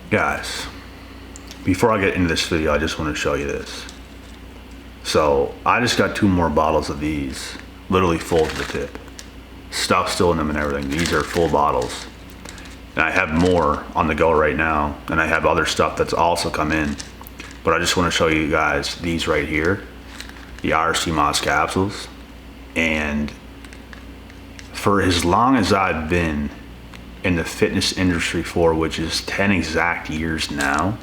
Guys, before I get into this video, I just want to show you this. So I just got 2 more bottles of these, literally full to the tip. Stuff still in them and everything. These are full bottles. And I have more on the go right now, and I have other stuff that's also come in. But I just want to show you guys these right here, the IRC Moss capsules. And for as long as I've been in the fitness industry for, which is 10 exact years now,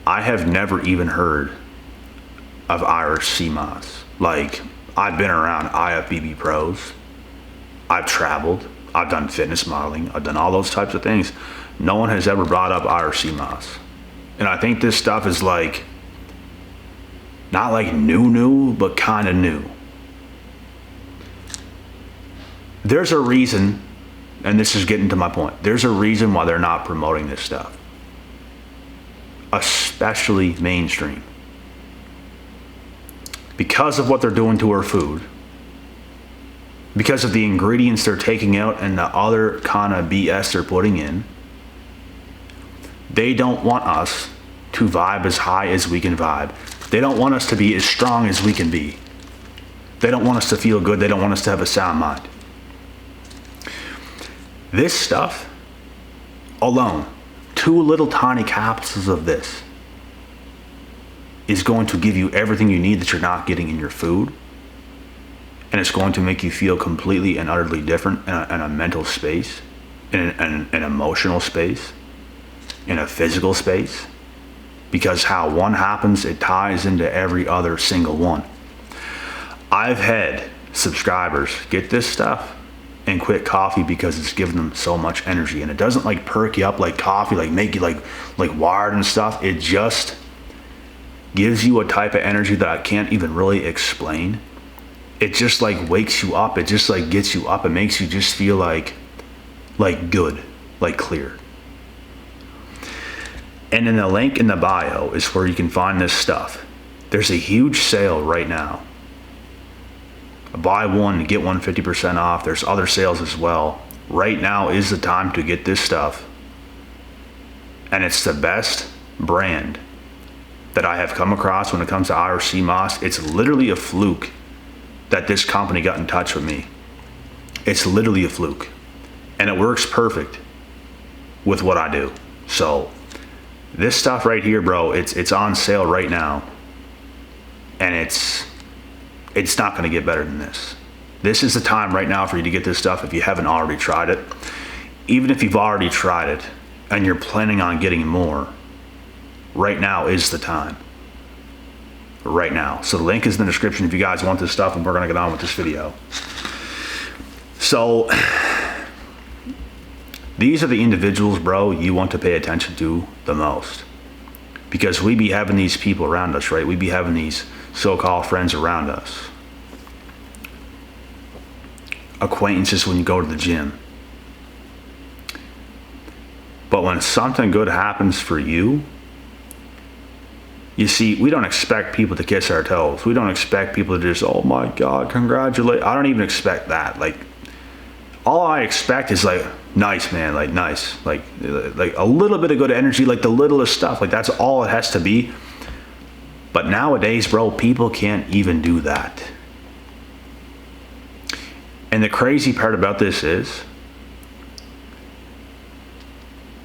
I have never even heard of IRC Moss. Like, I've been around IFBB pros, I've traveled, I've done fitness modeling, I've done all those types of things. No one has ever brought up IRC Moss. And I think this stuff is like, not like new, but kind of new. There's a reason, and this is getting to my point, there's a reason why they're not promoting this stuff, especially mainstream. Because of what they're doing to our food, because of the ingredients they're taking out and the other kind of BS they're putting in, they don't want us to vibe as high as we can vibe. They don't want us to be as strong as we can be. They don't want us to feel good. They don't want us to have a sound mind. This stuff alone, 2 little tiny capsules of this, is going to give you everything you need that you're not getting in your food. And it's going to make you feel completely and utterly different in a mental space, in an emotional space, in a physical space. Because how one happens, it ties into every other single one. I've had subscribers get this stuff and quit coffee because it's giving them so much energy. And it doesn't like perk you up like coffee, like make you like wired and stuff. It just gives you a type of energy that I can't even really explain. It just like wakes you up. It just like gets you up. It makes you just feel like good, like clear. And in the link in the bio is where you can find this stuff. There's a huge sale right now. Buy one, get one 50% off. There's other sales as well. Right now is the time to get this stuff. And it's the best brand that I have come across when it comes to IRC Moss. It's literally a fluke that this company got in touch with me. It's literally a fluke. And it works perfect with what I do. So this stuff right here, bro, it's on sale right now. And it's not going to get better than this. This is the time right now for you to get this stuff if you haven't already tried it. Even if you've already tried it and you're planning on getting more, right now is the time. Right now. So the link is in the description if you guys want this stuff, and we're going to get on with this video. So these are the individuals, bro, you want to pay attention to the most. Because we be having these people around us, right? We be having these so-called friends around us. Acquaintances when you go to the gym. But when something good happens for you, you see, we don't expect people to kiss our toes. We don't expect people to just, oh my God, congratulate. I don't even expect that. Like, all I expect is like, nice, man, like nice. Like a little bit of good energy, like the littlest stuff. Like that's all it has to be. But nowadays, bro, people can't even do that. And the crazy part about this is,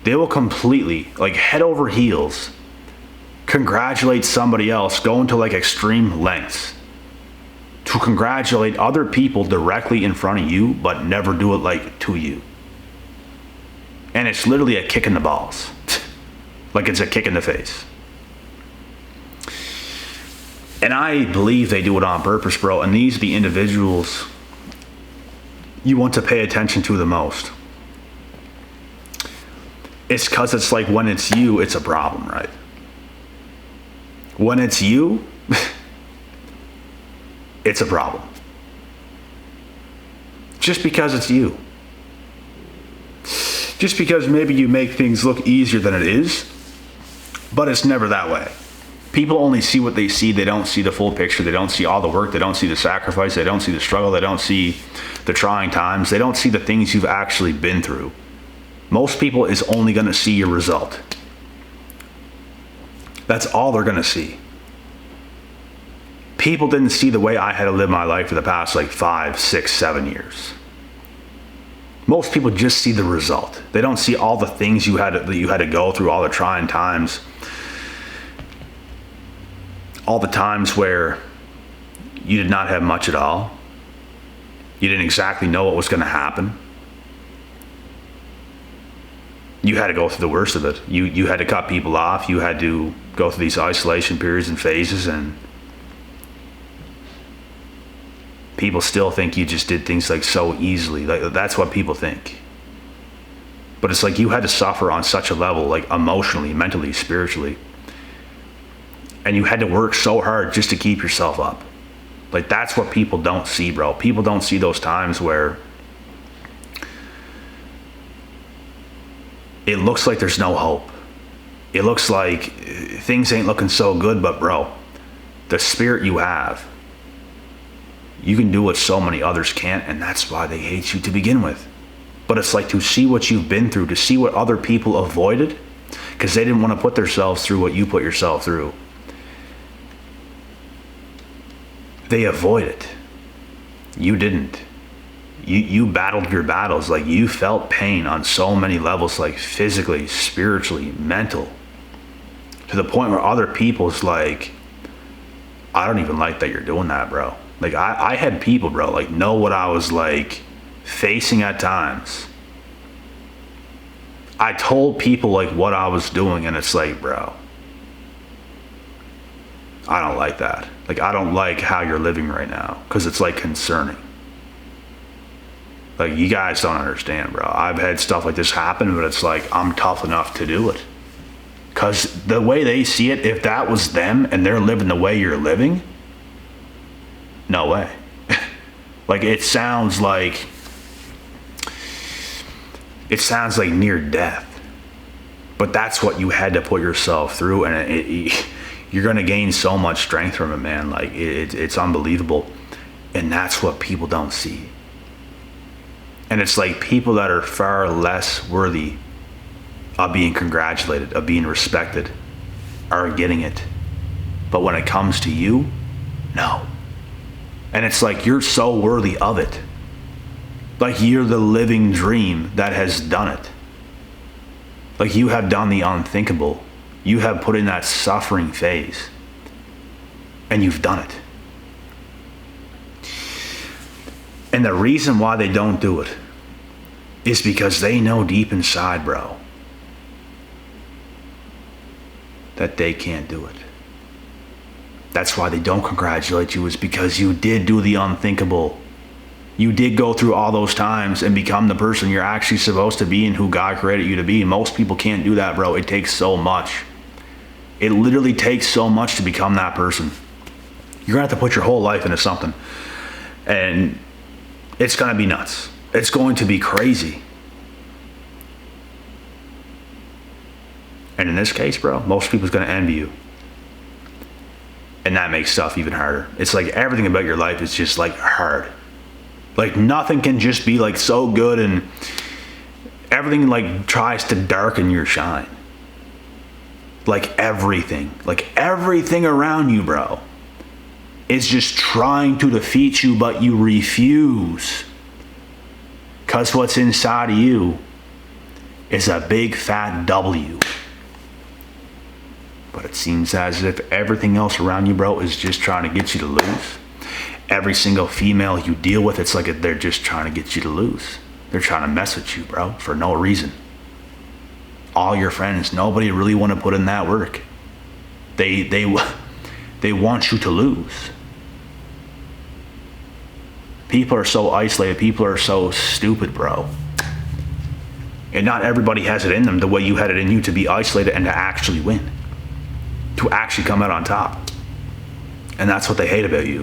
they will completely, like head over heels, congratulate somebody else, go into like extreme lengths to congratulate other people directly in front of you, but never do it like to you. And it's literally a kick in the balls. Like it's a kick in the face. And I believe they do it on purpose, bro. And these are the individuals you want to pay attention to the most. It's because it's like when it's you, it's a problem, right? When it's you, it's a problem. Just because it's you. Just because maybe you make things look easier than it is, but it's never that way. People only see what they see. They don't see the full picture. They don't see all the work. They don't see the sacrifice. They don't see the struggle. They don't see the trying times. They don't see the things you've actually been through. Most people is only going to see your result. That's all they're going to see. People didn't see the way I had to live my life for the past like 5, 6, 7 years. Most people just see the result. They don't see all the things you had to go through, all the trying times, all the times where you did not have much at all. You didn't exactly know what was going to happen. You had to go through the worst of it. You had to cut people off. You had to go through these isolation periods and phases, and people still think you just did things like so easily. Like, that's what people think. But it's like you had to suffer on such a level, like emotionally, mentally, spiritually. And you had to work so hard just to keep yourself up. Like, that's what people don't see, bro. People don't see those times where it looks like there's no hope. It looks like things ain't looking so good, but bro, the spirit you have, you can do what so many others can't, and that's why they hate you to begin with. But it's like to see what you've been through, to see what other people avoided, because they didn't want to put themselves through what you put yourself through. They avoid it. You didn't. You battled your battles. Like, you felt pain on so many levels, like physically, spiritually, mental, to the point where other people's like, I don't even like that you're doing that, bro. Like, I had people, bro, like, know what I was like facing at times. I told people like what I was doing, and it's like, bro, I don't like that. Like, I don't like how you're living right now, because it's like concerning. Like, you guys don't understand, bro. I've had stuff like this happen, but it's like, I'm tough enough to do it. Because the way they see it, if that was them and they're living the way you're living, no way. Like, it sounds like near death. But that's what you had to put yourself through, and you're going to gain so much strength from it, man. Like, it's unbelievable. And that's what people don't see. And it's like people that are far less worthy of being congratulated, of being respected, are getting it. But when it comes to you, no. And it's like you're so worthy of it. Like, you're the living dream that has done it. Like, you have done the unthinkable. You have put in that suffering phase. And you've done it. And the reason why they don't do it is because they know deep inside, bro, that they can't do it. That's why they don't congratulate you, is because you did do the unthinkable. You did go through all those times and become the person you're actually supposed to be and who God created you to be. Most people can't do that, bro. It takes so much. It literally takes so much to become that person. You're going to have to put your whole life into something. And it's going to be nuts. It's going to be crazy. And in this case, bro, most people's going to envy you. And that makes stuff even harder. It's like everything about your life is just like hard. Like, nothing can just be like so good, and everything like tries to darken your shine. Like everything around you, bro, is just trying to defeat you, but you refuse. Because what's inside of you is a big fat W. But it seems as if everything else around you, bro, is just trying to get you to lose. Every single female you deal with, it's like they're just trying to get you to lose. They're trying to mess with you, bro, for no reason. All your friends, nobody really want to put in that work. They want you to lose. People are so isolated. People are so stupid, bro. And not everybody has it in them the way you had it in you to be isolated and to actually win. To actually come out on top. And that's what they hate about you.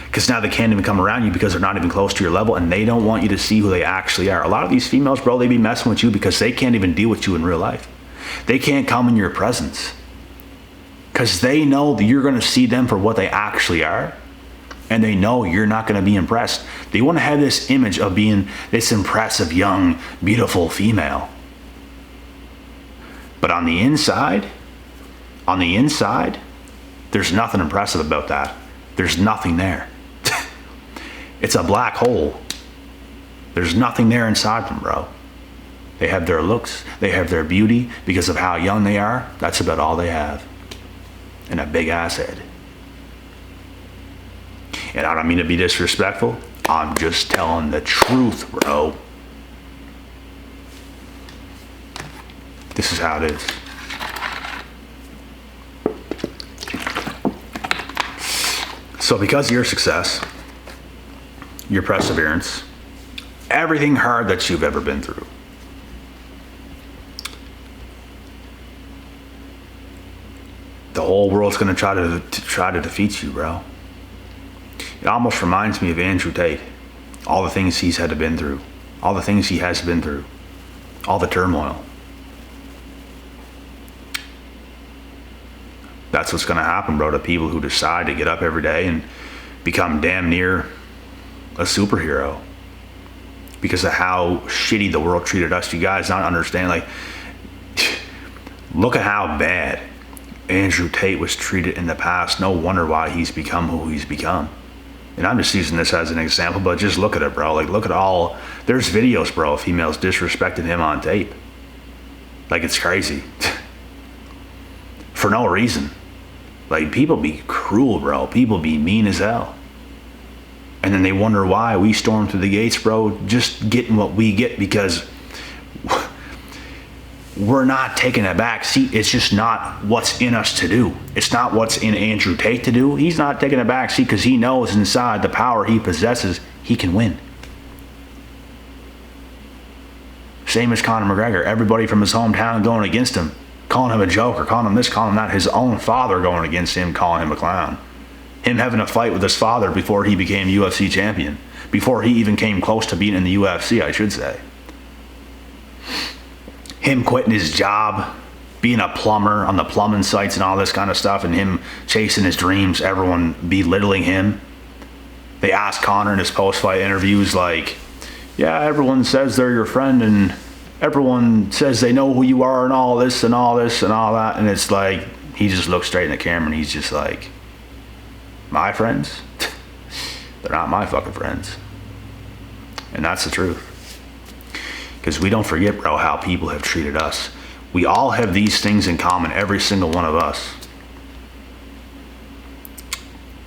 Because now they can't even come around you because they're not even close to your level, and they don't want you to see who they actually are. A lot of these females, bro, they be messing with you because they can't even deal with you in real life. They can't come in your presence. Because they know that you're going to see them for what they actually are. And they know you're not going to be impressed. They want to have this image of being this impressive, young, beautiful female. But on the inside, there's nothing impressive about that. There's nothing there. It's a black hole. There's nothing there inside them, bro. They have their looks. They have their beauty because of how young they are. That's about all they have. And a big ass head. And I don't mean to be disrespectful. I'm just telling the truth, bro. This is how it is. So because of your success, your perseverance, everything hard that you've ever been through, the whole world's going to try to defeat you, bro. It almost reminds me of Andrew Tate. All the things he's had to been through. All the things he has been through. All the turmoil. That's what's going to happen, bro, to people who decide to get up every day and become damn near a superhero. Because of how shitty the world treated us. You guys don't understand. Like, look at how bad Andrew Tate was treated in the past. No wonder why he's become who he's become. And I'm just using this as an example, but just look at it, bro. Like, look at all, there's videos, bro, of females disrespecting him on tape. Like, it's crazy. For no reason. Like, people be cruel, bro. People be mean as hell. And then they wonder why we storm through the gates, bro, just getting what we get because we're not taking a back seat. It's just not what's in us to do. It's not what's in Andrew Tate to do. He's not taking a back seat because he knows inside the power he possesses, he can win. Same as Conor McGregor. Everybody from his hometown going against him, calling him a joker, calling him this, calling him that. His own father going against him, calling him a clown. Him having a fight with his father before he became UFC champion. Before he even came close to being in the UFC, I should say. Him quitting his job, being a plumber on the plumbing sites and all this kind of stuff, and him chasing his dreams, everyone belittling him. They asked Conor in his post-fight interviews, like, yeah, everyone says they're your friend, and everyone says they know who you are, and all this, and all this, and all that. And it's like, he just looks straight in the camera, and he's just like, my friends? They're not my fucking friends. And that's the truth. Because we don't forget, bro, how people have treated us. We all have these things in common, every single one of us.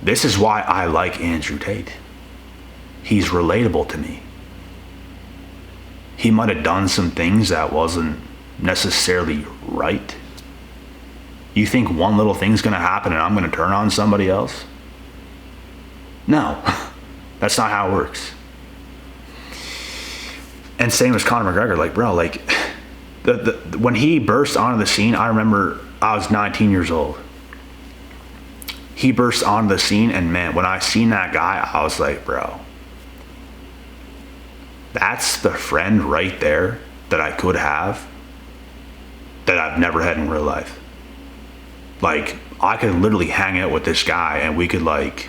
This is why I like Andrew Tate. He's relatable to me. He might have done some things that wasn't necessarily right. You think one little thing's going to happen and I'm going to turn on somebody else? No, that's not how it works. And same as Conor McGregor, like, bro, like, when he burst onto the scene, I remember I was 19 years old. He burst onto the scene, and man, when I seen that guy, I was like, bro, that's the friend right there that I could have that I've never had in real life. Like, I could literally hang out with this guy, and we could, like,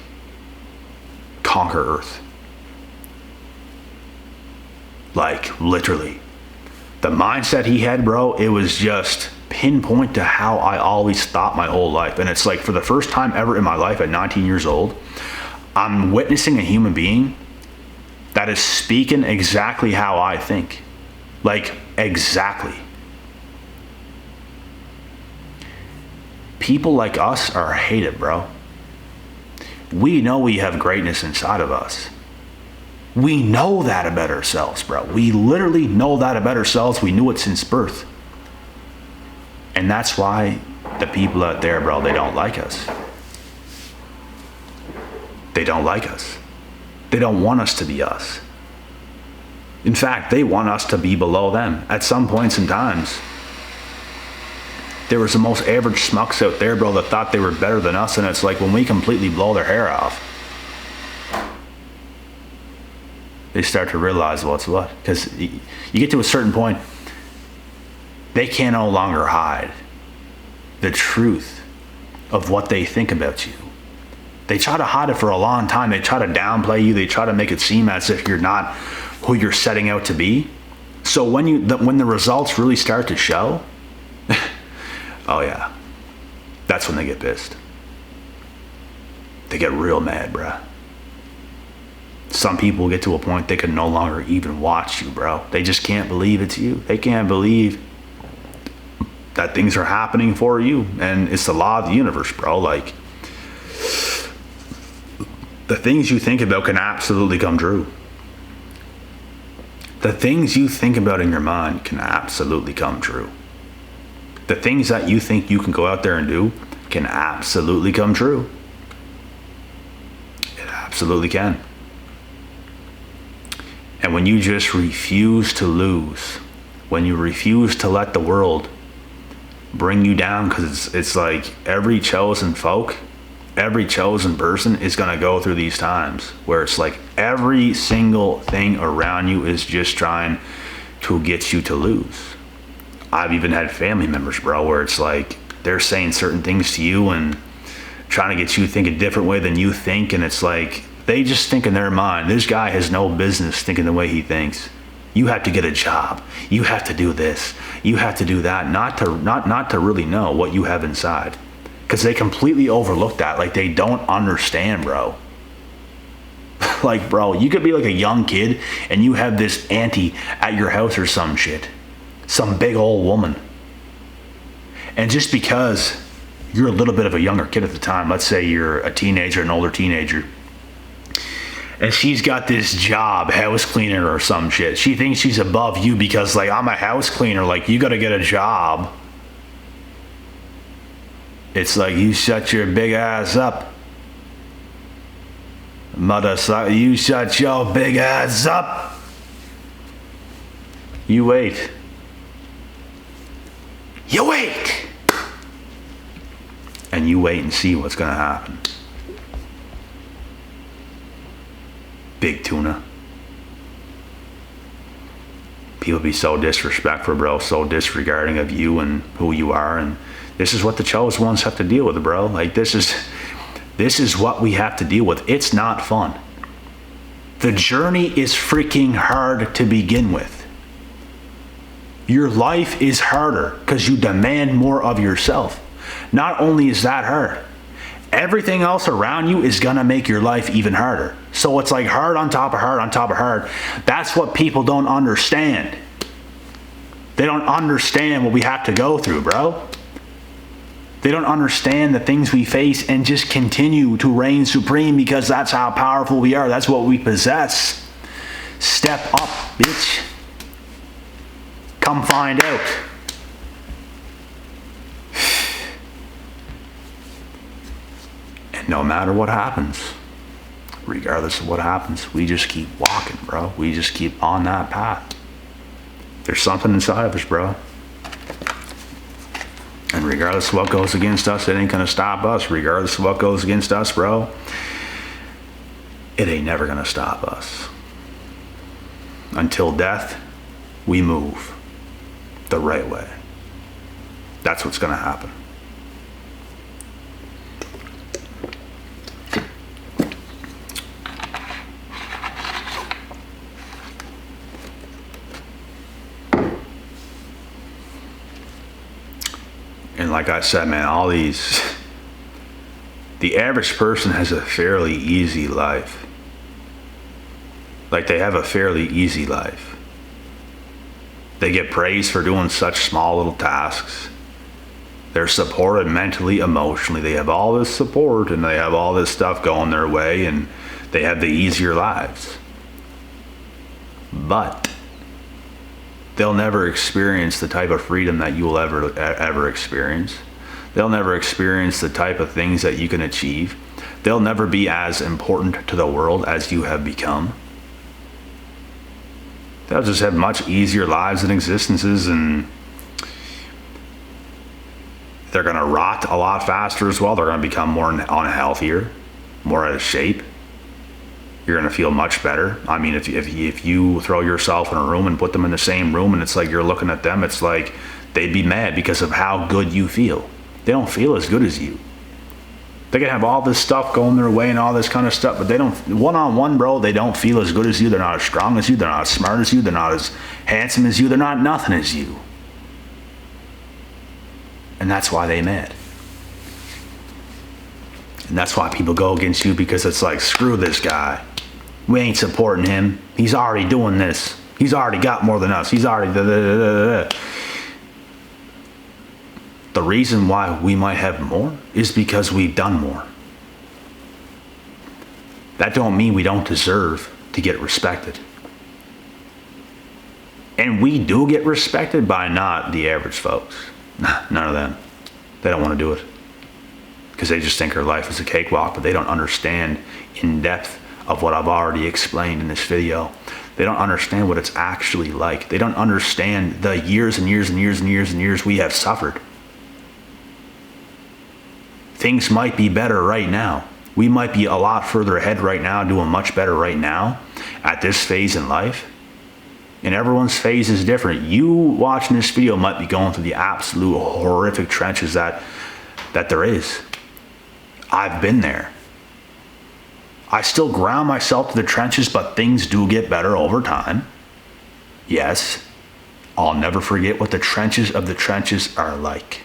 conquer Earth. Like, literally. The mindset he had, bro, it was just pinpoint to how I always thought my whole life. And it's like, for the first time ever in my life at 19 years old, I'm witnessing a human being that is speaking exactly how I think. Like, exactly. People like us are hated, bro. We know we have greatness inside of us. We know that about ourselves, bro. We literally know that about ourselves. We knew it since birth. And that's why the people out there, bro, they don't like us. They don't like us. They don't want us to be us. In fact, they want us to be below them at some points in times. There was the most average schmucks out there, bro, that thought they were better than us. And it's like, when we completely blow their hair off, they start to realize what's what. Because you get to a certain point, they can no longer hide the truth of what they think about you. They try to hide it for a long time. They try to downplay you. They try to make it seem as if you're not who you're setting out to be. So when the results really start to show, oh yeah, that's when they get pissed. They get real mad, bruh. Some people get to a point they can no longer even watch you, bro. They just can't believe it's you. They can't believe that things are happening for you. And it's the law of the universe, bro. Like, the things you think about can absolutely come true. The things you think about in your mind can absolutely come true. The things that you think you can go out there and do can absolutely come true. It absolutely can. And when you just refuse to lose, when you refuse to let the world bring you down, because it's like every chosen folk, every chosen person is going to go through these times where it's like every single thing around you is just trying to get you to lose. I've even had family members, bro, where it's like they're saying certain things to you and trying to get you to think a different way than you think, and it's like they just think in their mind, this guy has no business thinking the way he thinks. You have to get a job. You have to do this. You have to do that. Not to really know what you have inside. Because they completely overlook that. Like, they don't understand, bro. Like, bro, you could be like a young kid and you have this auntie at your house or some shit. Some big old woman. And just because you're a little bit of a younger kid at the time, let's say you're a teenager, an older teenager, and she's got this job, house cleaner or some shit. She thinks she's above you because, like, I'm a house cleaner. Like, you got to get a job. It's like, you shut your big ass up. Mother, you shut your big ass up. You wait. You wait. And you wait and see what's going to happen. Big tuna. People be so disrespectful, bro, so disregarding of you and who you are, and this is what the chosen ones have to deal with, bro. Like, this is what we have to deal with. It's not fun. The journey is freaking hard to begin with. Your life is harder because you demand more of yourself. Not only is that hard, everything else around you is going to make your life even harder. So it's like hard on top of hard on top of hard. That's what people don't understand. They don't understand what we have to go through, bro. They don't understand the things we face and just continue to reign supreme because that's how powerful we are. That's what we possess. Step up, bitch. Come find out. And no matter what happens, regardless of what happens, we just keep walking, bro. We just keep on that path. There's something inside of us, bro. And regardless of what goes against us, it ain't gonna stop us. Regardless of what goes against us, bro, it ain't never gonna stop us. Until death, we move the right way. That's what's gonna happen. And like I said, man, the average person has a fairly easy life. Like, they have a fairly easy life. They get praised for doing such small little tasks. They're supported mentally, emotionally. They have all this support and they have all this stuff going their way and they have the easier lives. But they'll never experience the type of freedom that you will ever experience. They'll never experience the type of things that you can achieve. They'll never be as important to the world as you have become. They'll just have much easier lives and existences, and they're going to rot a lot faster as well. They're going to become more unhealthier, more out of shape. You're going to feel much better. I mean, if you throw yourself in a room and put them in the same room and it's like you're looking at them, it's like they'd be mad because of how good you feel. They don't feel as good as you. They can have all this stuff going their way and all this kind of stuff, but they don't, one-on-one, bro, they don't feel as good as you. They're not as strong as you. They're not as smart as you. They're not as handsome as you. They're not nothing as you. And that's why they mad. And that's why people go against you, because it's like, screw this guy. We ain't supporting him. He's already doing this. He's already got more than us. He's already da-da-da-da-da. The reason why we might have more is because we've done more. That don't mean we don't deserve to get respected. And we do get respected by not the average folks. None of them. They don't want to do it. Because they just think their life is a cakewalk, but they don't understand in depth of what I've already explained in this video. They don't understand what it's actually like. They don't understand the years and years and years and years and years we have suffered. Things might be better right now. We might be a lot further ahead right now, doing much better right now at this phase in life. And everyone's phase is different. You watching this video might be going through the absolute horrific trenches that there is. I've been there. I still ground myself to the trenches, but things do get better over time. Yes, I'll never forget what the trenches of the trenches are like.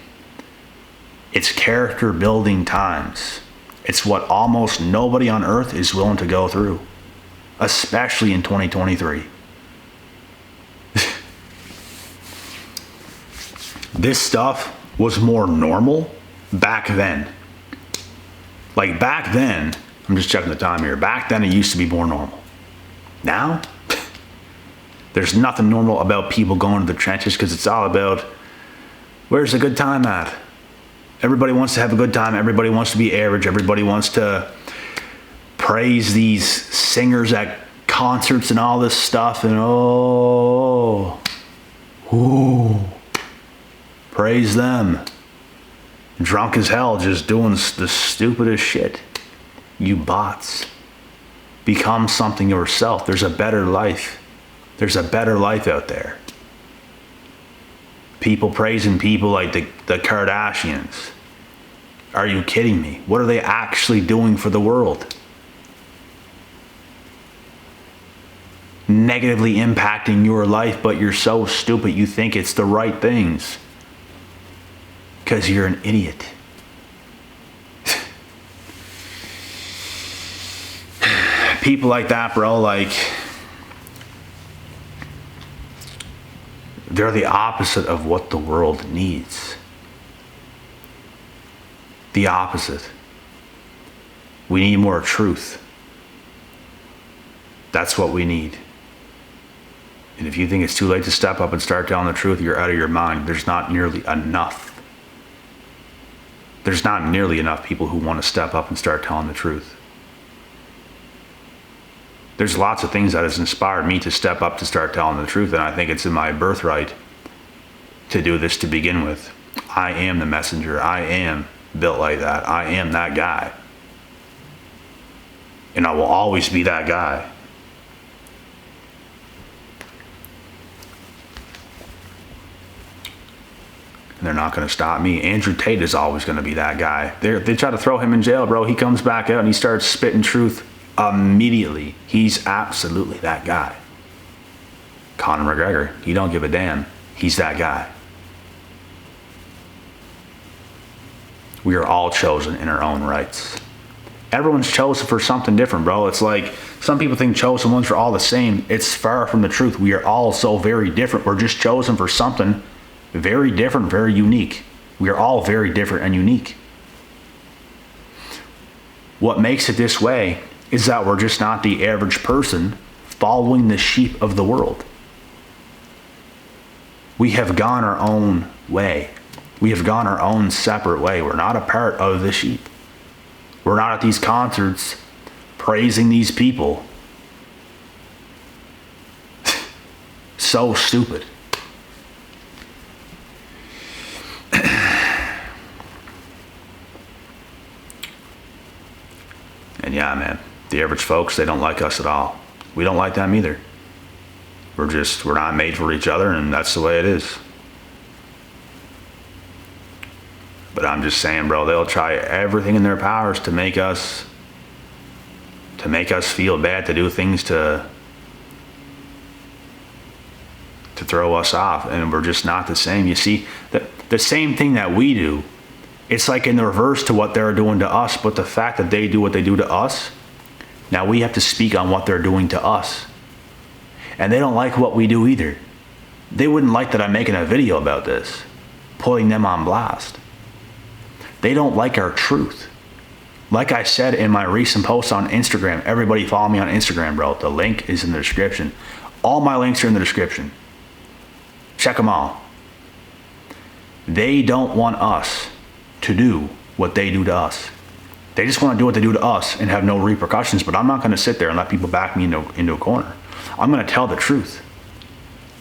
It's character building times. It's what almost nobody on earth is willing to go through, especially in 2023. This stuff was more normal back then. Like back then, I'm just checking the time here. Back then it used to be more normal. Now, there's nothing normal about people going to the trenches, because it's all about, where's the good time at? Everybody wants to have a good time. Everybody wants to be average. Everybody wants to praise these singers at concerts and all this stuff. And praise them. Drunk as hell, just doing the stupidest shit. You bots. Become something yourself. There's a better life. There's a better life out there. People praising people like the Kardashians. Are you kidding me? What are they actually doing for the world? Negatively impacting your life, but you're so stupid you think it's the right things. Because you're an idiot. People like that, bro, like, they're the opposite of what the world needs. The opposite. We need more truth. That's what we need. And if you think it's too late to step up and start telling the truth, you're out of your mind. There's not nearly enough. There's not nearly enough people who want to step up and start telling the truth. There's lots of things that has inspired me to step up to start telling the truth, and I think it's in my birthright to do this to begin with. I am the messenger. I am built like that. I am that guy. And I will always be that guy. And they're not going to stop me. Andrew Tate is always going to be that guy. They try to throw him in jail, bro. He comes back out and he starts spitting truth immediately. He's absolutely that guy. Conor McGregor, he don't give a damn. He's that guy. We are all chosen in our own rights. Everyone's chosen for something different, bro. It's like some people think chosen ones are all the same. It's far from the truth. We are all so very different. We're just chosen for something very different, very unique. We are all very different and unique. What makes it this way is that we're just not the average person following the sheep of the world. We have gone our own way. We have gone our own separate way. We're not a part of the sheep. We're not at these concerts praising these people. So stupid. And yeah, man, the average folks, they don't like us at all. We don't like them either. We're not made for each other, and that's the way it is. But I'm just saying, bro, they'll try everything in their powers to make us feel bad, to do things to throw us off, and we're just not the same. You see, the same thing that we do, it's like in the reverse to what they're doing to us, but the fact that they do what they do to us, now we have to speak on what they're doing to us. And they don't like what we do either. They wouldn't like that I'm making a video about this, putting them on blast. They don't like our truth. Like I said in my recent post on Instagram, everybody follow me on Instagram, bro. The link is in the description. All my links are in the description. Check them all. They don't want us to do what they do to us. They just want to do what they do to us and have no repercussions, but I'm not going to sit there and let people back me into a corner. I'm going to tell the truth.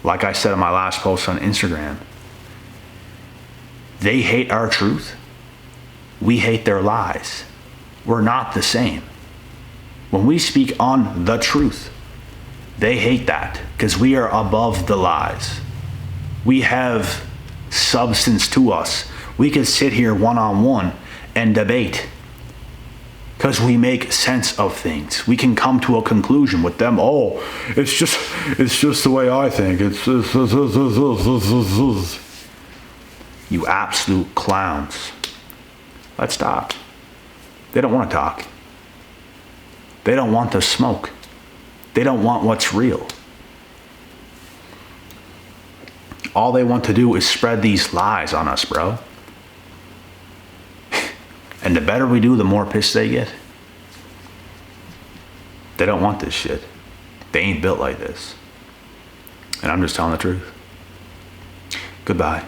Like I said in my last post on Instagram, they hate our truth. We hate their lies. We're not the same. When we speak on the truth, they hate that because we are above the lies. We have substance to us. We can sit here one-on-one and debate because we make sense of things. We can come to a conclusion with them. Oh, it's just the way I think. You absolute clowns. Let's stop. They don't want to talk. They don't want the smoke. They don't want what's real. All they want to do is spread these lies on us, bro. And the better we do, the more pissed they get. They don't want this shit. They ain't built like this. And I'm just telling the truth. Goodbye.